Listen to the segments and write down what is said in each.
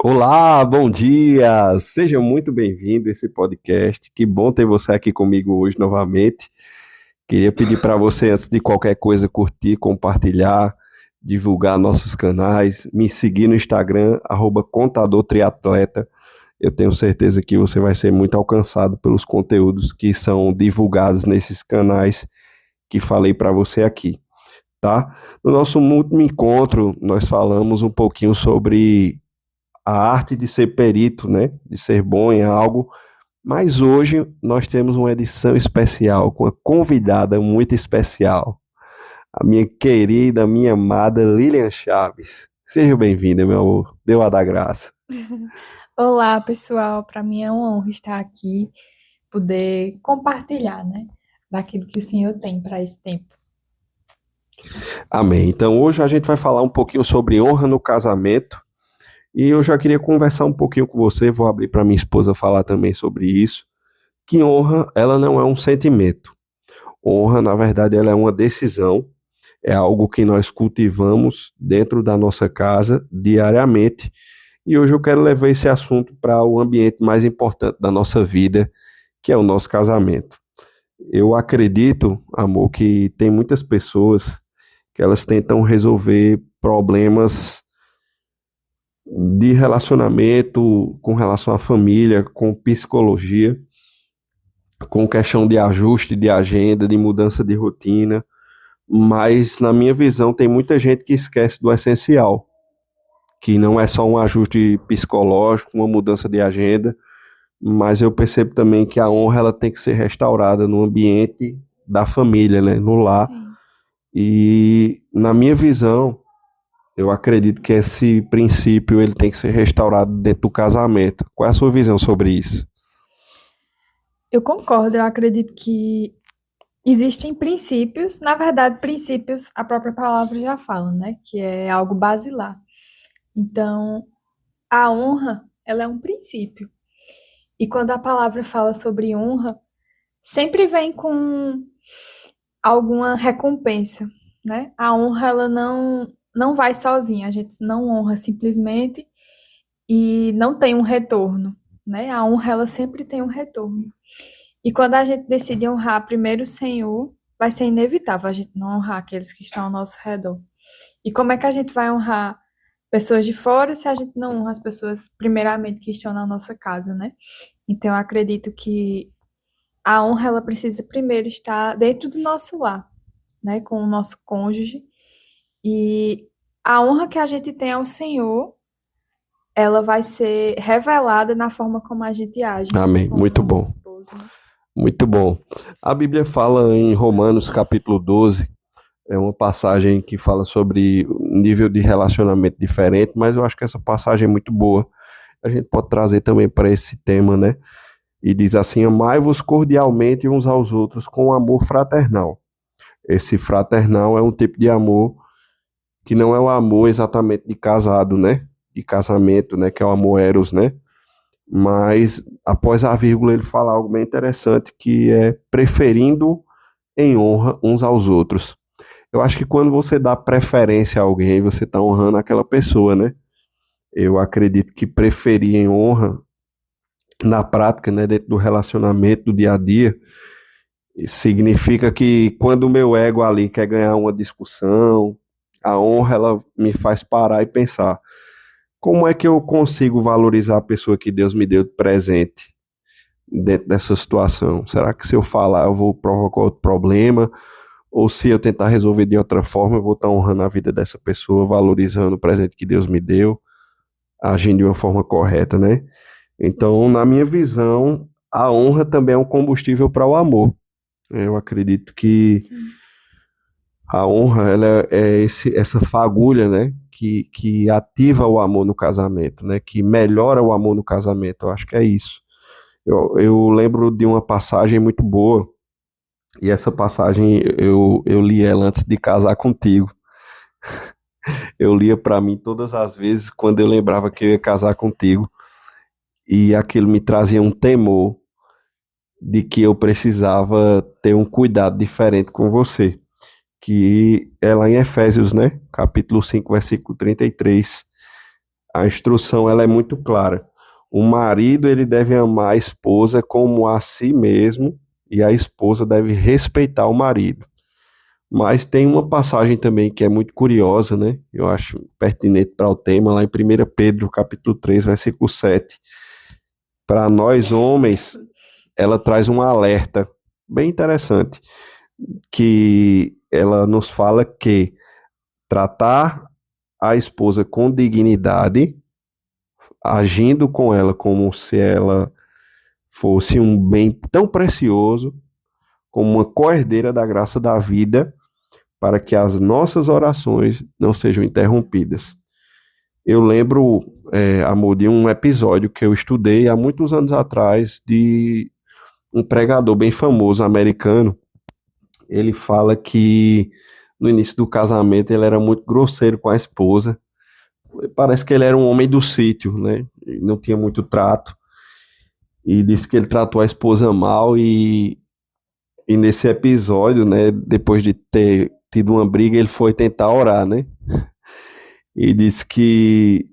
Olá, bom dia! Seja muito bem-vindo a esse podcast. Que bom ter você aqui comigo hoje novamente. Queria pedir para você, antes de qualquer coisa, curtir, compartilhar, divulgar nossos canais, me seguir no Instagram, @contadortriatleta. Eu tenho certeza que você vai ser muito alcançado pelos conteúdos que são divulgados nesses canais que falei para você aqui, tá? No nosso último encontro, nós falamos um pouquinho sobre a arte de ser perito, né? De ser bom em algo. Mas hoje nós temos uma edição especial com uma convidada muito especial, a minha querida, minha amada Lilian Chaves. Seja bem-vinda, meu amor. Deu a da graça. Olá, pessoal. Para mim é uma honra estar aqui, poder compartilhar, né, daquilo que o Senhor tem para esse tempo. Amém. Então hoje a gente vai falar um pouquinho sobre honra no casamento. E eu já queria conversar um pouquinho com você, vou abrir para minha esposa falar também sobre isso, que honra, ela não é um sentimento. Honra, na verdade, ela é uma decisão, é algo que nós cultivamos dentro da nossa casa diariamente. E hoje eu quero levar esse assunto para o ambiente mais importante da nossa vida, que é o nosso casamento. Eu acredito, amor, que tem muitas pessoas que elas tentam resolver problemas de relacionamento com relação à família, com psicologia, com questão de ajuste de agenda, de mudança de rotina, mas na minha visão tem muita gente que esquece do essencial, que não é só um ajuste psicológico, uma mudança de agenda, mas eu percebo também que a honra ela tem que ser restaurada no ambiente da família, né, no lar. Sim. E na minha visão, eu acredito que esse princípio ele tem que ser restaurado dentro do casamento. Qual é a sua visão sobre isso? Eu concordo, eu acredito que existem princípios, na verdade, princípios, a própria palavra já fala, né, que é algo basilar. Então, a honra, ela é um princípio. E quando a palavra fala sobre honra, sempre vem com alguma recompensa, né? A honra, ela não vai sozinha, a gente não honra simplesmente e não tem um retorno, né? A honra, ela sempre tem um retorno. E quando a gente decide honrar primeiro o Senhor, vai ser inevitável a gente não honrar aqueles que estão ao nosso redor. E como é que a gente vai honrar pessoas de fora se a gente não honra as pessoas, primeiramente, que estão na nossa casa, né? Então, eu acredito que a honra, ela precisa primeiro estar dentro do nosso lar, né? Com o nosso cônjuge. E a honra que a gente tem ao Senhor, ela vai ser revelada na forma como a gente age Amém. com o Muito nosso bom. esposo, né? Muito bom. A Bíblia fala em Romanos capítulo 12, é uma passagem que fala sobre um nível de relacionamento diferente, mas eu acho que essa passagem é muito boa. A gente pode trazer também para esse tema, né? E diz assim: amai-vos cordialmente uns aos outros com amor fraternal. Esse fraternal é um tipo de amor que não é o amor exatamente de casado, né? De casamento, né? Que é o amor eros, né? Mas após a vírgula ele fala algo bem interessante que é preferindo em honra uns aos outros. Eu acho que quando você dá preferência a alguém, você está honrando aquela pessoa, né? Eu acredito que preferir em honra na prática, né, dentro do relacionamento do dia a dia, significa que quando o meu ego ali quer ganhar uma discussão, a honra ela me faz parar e pensar, como é que eu consigo valorizar a pessoa que Deus me deu de presente dentro dessa situação? Será que se eu falar eu vou provocar outro problema? Ou se eu tentar resolver de outra forma, eu vou estar honrando a vida dessa pessoa, valorizando o presente que Deus me deu, agindo de uma forma correta, né? Então, na minha visão, a honra também é um combustível para o amor. Eu acredito que Sim. a honra ela essa fagulha, né, que ativa o amor no casamento, né, que melhora o amor no casamento. Eu acho que é isso. Eu lembro de uma passagem muito boa, e essa passagem eu li ela antes de casar contigo. Eu lia para mim todas as vezes quando eu lembrava que eu ia casar contigo, e aquilo me trazia um temor de que eu precisava ter um cuidado diferente com você, que é lá em Efésios, né? Capítulo 5 versículo 33. A instrução ela é muito clara. O marido ele deve amar a esposa como a si mesmo e a esposa deve respeitar o marido. Mas tem uma passagem também que é muito curiosa, né? Eu acho pertinente para o tema, lá em 1 Pedro, capítulo 3, versículo 7. Para nós homens, ela traz um alerta bem interessante, que ela nos fala que tratar a esposa com dignidade, agindo com ela como se ela fosse um bem tão precioso, como uma co-herdeira da graça da vida, para que as nossas orações não sejam interrompidas. Eu lembro, amor, de um episódio que eu estudei há muitos anos atrás de um pregador bem famoso americano. Ele fala que no início do casamento ele era muito grosseiro com a esposa. Parece que ele era um homem do sítio, né? Ele não tinha muito trato. E disse que ele tratou a esposa mal e nesse episódio, né, depois de ter tido uma briga, ele foi tentar orar, né? E disse que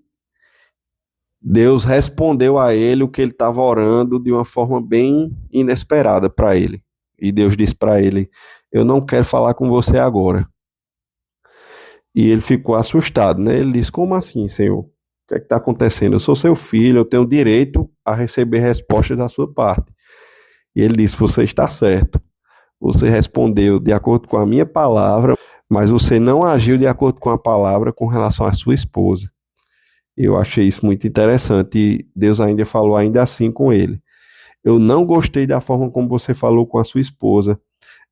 Deus respondeu a ele o que ele estava orando de uma forma bem inesperada para ele. E Deus disse para ele: Eu não quero falar com você agora. E ele ficou assustado, né? Ele disse: Como assim, Senhor? O que é que está acontecendo? Eu sou seu filho, eu tenho direito a receber respostas da sua parte. E ele disse: Você está certo. Você respondeu de acordo com a minha palavra, mas você não agiu de acordo com a palavra com relação à sua esposa. Eu achei isso muito interessante e Deus ainda falou ainda assim com ele. Eu não gostei da forma como você falou com a sua esposa.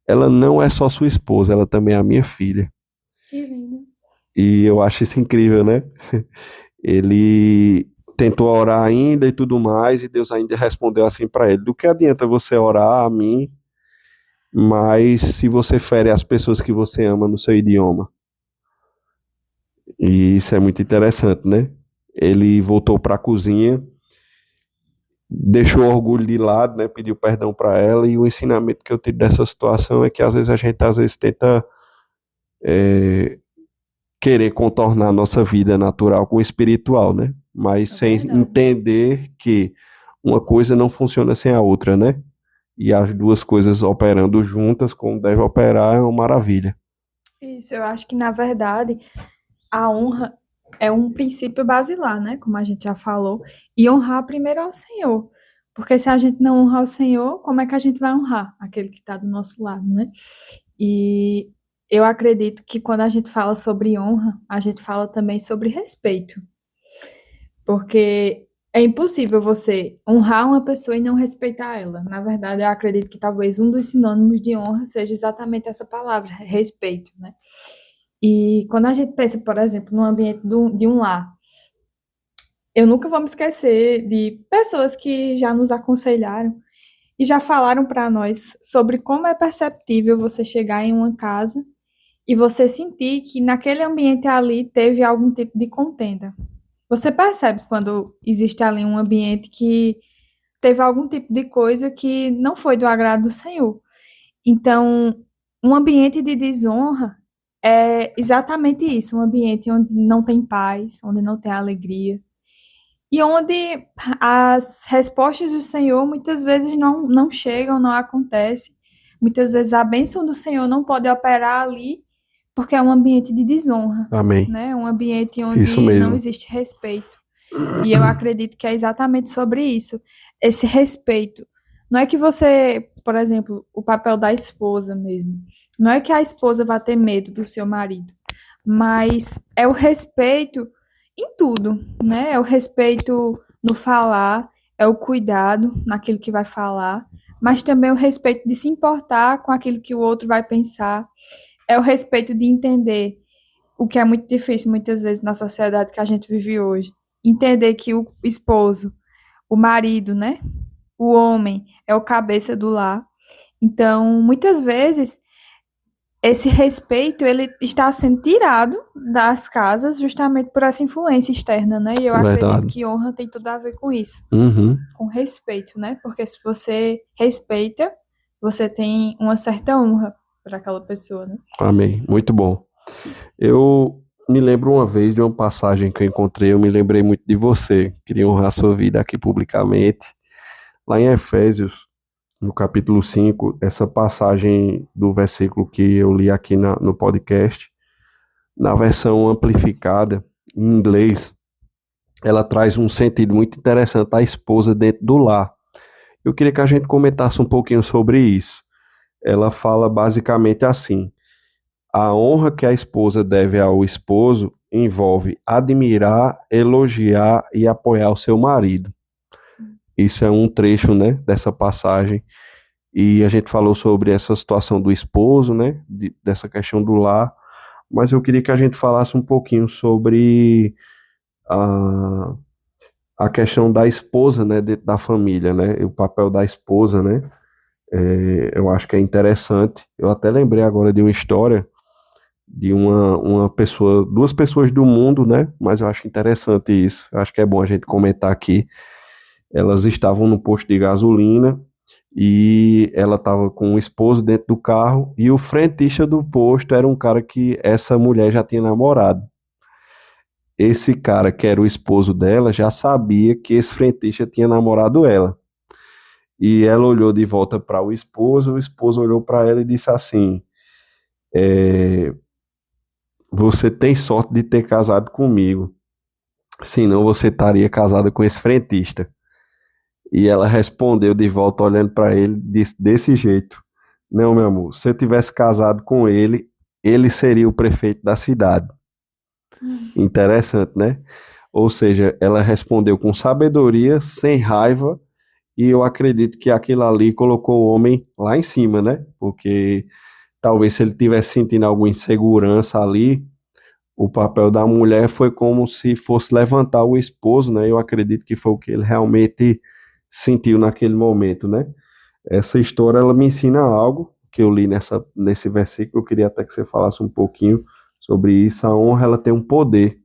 Ela não é só sua esposa, ela também é a minha filha. Que lindo. E eu acho isso incrível, né? Ele tentou orar ainda e tudo mais, e Deus ainda respondeu assim para ele: Do que adianta você orar a mim, mas se você fere as pessoas que você ama no seu idioma? E isso é muito interessante, né? Ele voltou para a cozinha, deixou o orgulho de lado, né? Pediu perdão para ela, e o ensinamento que eu tiro dessa situação é que às vezes a gente tenta é, querer contornar a nossa vida natural com o espiritual, né? Mas É sem verdade. entender que uma coisa não funciona sem a outra, né? E as duas coisas operando juntas, como deve operar, é uma maravilha. Isso, eu acho que, na verdade, a honra é um princípio basilar, né? Como a gente já falou. E honrar primeiro ao Senhor. Porque se a gente não honrar o Senhor, como é que a gente vai honrar aquele que está do nosso lado, né? E eu acredito que quando a gente fala sobre honra, a gente fala também sobre respeito. Porque é impossível você honrar uma pessoa e não respeitar ela. Na verdade, eu acredito que talvez um dos sinônimos de honra seja exatamente essa palavra, respeito, né? E quando a gente pensa, por exemplo, no ambiente de um lar, eu nunca vou me esquecer de pessoas que já nos aconselharam e já falaram para nós sobre como é perceptível você chegar em uma casa e você sentir que naquele ambiente ali teve algum tipo de contenda. Você percebe quando existe ali um ambiente que teve algum tipo de coisa que não foi do agrado do Senhor. Então, um ambiente de desonra é exatamente isso, um ambiente onde não tem paz, onde não tem alegria, e onde as respostas do Senhor muitas vezes não chegam, não acontecem. Muitas vezes a bênção do Senhor não pode operar ali, porque é um ambiente de desonra, Amém. né? Um ambiente Isso onde não mesmo. existe respeito. E eu acredito que é exatamente sobre isso, esse respeito. Não é que você, por exemplo, o papel da esposa mesmo, não é que a esposa vá ter medo do seu marido, mas é o respeito em tudo, né? É o respeito no falar, é o cuidado naquilo que vai falar, mas também o respeito de se importar com aquilo que o outro vai pensar, é o respeito de entender o que é muito difícil muitas vezes na sociedade que a gente vive hoje. Entender que o esposo, o marido, né? O homem é o cabeça do lar. Então, muitas vezes, esse respeito ele está sendo tirado das casas justamente por essa influência externa, né? E eu acredito Verdade. que honra tem tudo a ver com isso, Uhum. com respeito, né? Porque se você respeita, você tem uma certa honra para aquela pessoa, né? Amém. Muito bom. Eu me lembro uma vez de uma passagem que eu encontrei, eu me lembrei muito de você. Queria honrar sua vida aqui publicamente. Lá em Efésios, no capítulo 5, essa passagem do versículo que eu li aqui no podcast, na versão amplificada, em inglês, ela traz um sentido muito interessante, a esposa dentro do lar. Eu queria que a gente comentasse um pouquinho sobre isso. Ela fala basicamente assim: a honra que a esposa deve ao esposo envolve admirar, elogiar e apoiar o seu marido. Isso é um trecho, né, dessa passagem. E a gente falou sobre essa situação do esposo, né, dessa questão do lar, mas eu queria que a gente falasse um pouquinho sobre a, a questão da esposa, né, dentro da família, né, o papel da esposa, né. Eu acho que é interessante. Eu até lembrei agora de uma história de uma pessoa, duas pessoas do mundo, né? Mas eu acho interessante isso. Eu acho que é bom a gente comentar aqui. Elas estavam no posto de gasolina e ela estava com o esposo dentro do carro e o frentista do posto era um cara que essa mulher já tinha namorado. Esse cara, que era o esposo dela, já sabia que esse frentista tinha namorado ela. E ela olhou de volta para o esposo olhou para ela e disse assim: é, você tem sorte de ter casado comigo, senão você estaria casada com esse frentista. E ela respondeu de volta, olhando para ele, disse desse jeito: não, meu amor, se eu tivesse casado com ele, ele seria o prefeito da cidade. Hum. Interessante, né? Ou seja, ela respondeu com sabedoria, sem raiva, e eu acredito que aquilo ali colocou o homem lá em cima, né? Porque talvez se ele tivesse sentindo alguma insegurança ali, o papel da mulher foi como se fosse levantar o esposo, né? Eu acredito que foi o que ele realmente sentiu naquele momento, né? Essa história, ela me ensina algo que eu li nesse versículo. Eu queria até que você falasse um pouquinho sobre isso. A honra, ela tem um poder.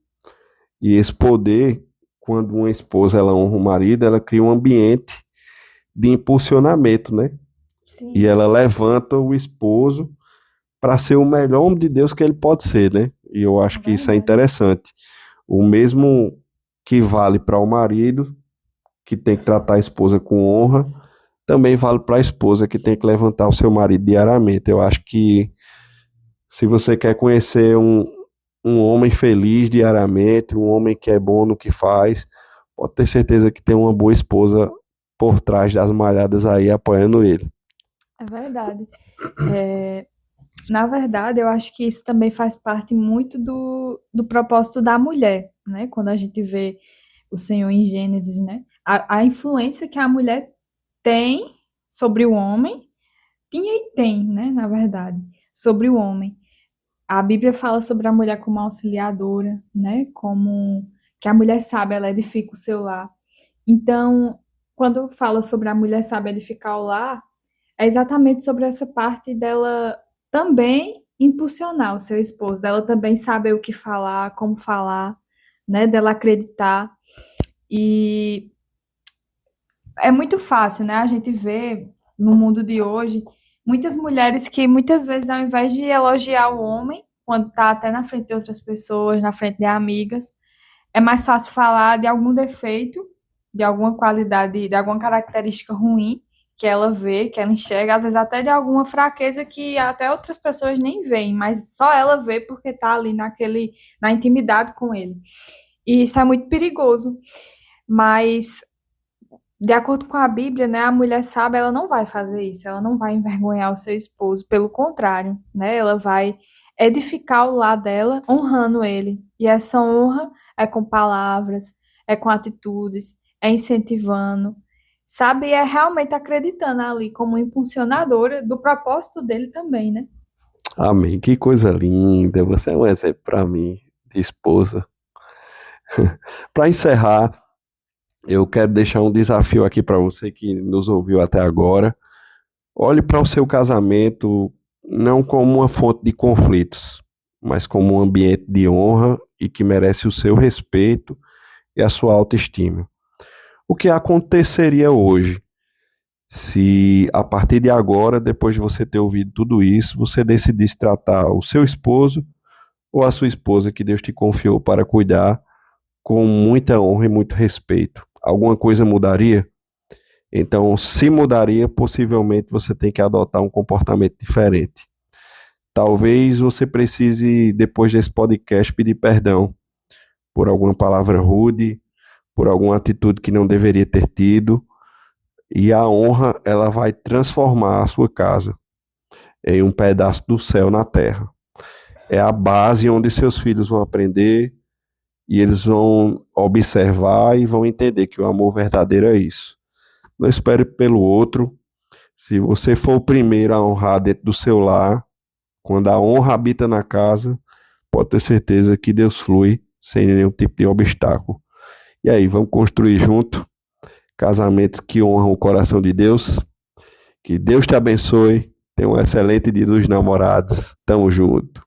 E esse poder, quando uma esposa, ela honra o marido, ela cria um ambiente de impulsionamento, né? E Sim, ela levanta o esposo para ser o melhor homem de Deus que ele pode ser, né? E eu é acho que isso é verdade. interessante. O mesmo que vale para o marido, que tem que tratar a esposa com honra, também vale para a esposa, que tem que levantar o seu marido diariamente. Eu acho que se você quer conhecer um homem feliz diariamente, um homem que é bom no que faz, pode ter certeza que tem uma boa esposa por trás das malhadas aí apoiando ele. É verdade. É, na verdade, eu acho que isso também faz parte muito do propósito da mulher, né? Quando a gente vê o Senhor em Gênesis, né? A influência que a mulher tem sobre o homem, tinha e tem, né? Na verdade, sobre o homem. A Bíblia fala sobre a mulher como auxiliadora, né? Como que a mulher sábia, ela edifica o seu lar. Então, quando fala sobre a mulher sábia edificar o lar, é exatamente sobre essa parte dela também impulsionar o seu esposo, dela também saber o que falar, como falar, né? Dela acreditar. E é muito fácil, né? A gente vê no mundo de hoje muitas mulheres que muitas vezes, ao invés de elogiar o homem, quando tá até na frente de outras pessoas, na frente de amigas, é mais fácil falar de algum defeito, de alguma qualidade, de alguma característica ruim que ela vê, que ela enxerga, às vezes até de alguma fraqueza que até outras pessoas nem veem, mas só ela vê porque tá ali na intimidade com ele. E isso é muito perigoso, mas de acordo com a Bíblia, né, a mulher sábia, ela não vai fazer isso, ela não vai envergonhar o seu esposo, pelo contrário, né, ela vai edificar o lar dela, honrando ele. E essa honra é com palavras, é com atitudes, é incentivando, sabe? E é realmente acreditando ali como impulsionadora do propósito dele também, né? Amém. Que coisa linda. Você é um exemplo para mim, de esposa. Para encerrar, eu quero deixar um desafio aqui para você que nos ouviu até agora. Olhe para o seu casamento não como uma fonte de conflitos, mas como um ambiente de honra e que merece o seu respeito e a sua autoestima. O que aconteceria hoje se, a partir de agora, depois de você ter ouvido tudo isso, você decidisse tratar o seu esposo ou a sua esposa que Deus te confiou para cuidar com muita honra e muito respeito? Alguma coisa mudaria? Então, se mudaria, possivelmente você tem que adotar um comportamento diferente. Talvez você precise, depois desse podcast, pedir perdão por alguma palavra rude, por alguma atitude que não deveria ter tido, e a honra, ela vai transformar a sua casa em um pedaço do céu na terra. É a base onde seus filhos vão aprender e eles vão observar e vão entender que o amor verdadeiro é isso. Não espere pelo outro. Se você for o primeiro a honrar dentro do seu lar, quando a honra habita na casa, pode ter certeza que Deus flui sem nenhum tipo de obstáculo. E aí, vamos construir junto casamentos que honram o coração de Deus. Que Deus te abençoe. Tenha um excelente dia dos namorados. Tamo junto.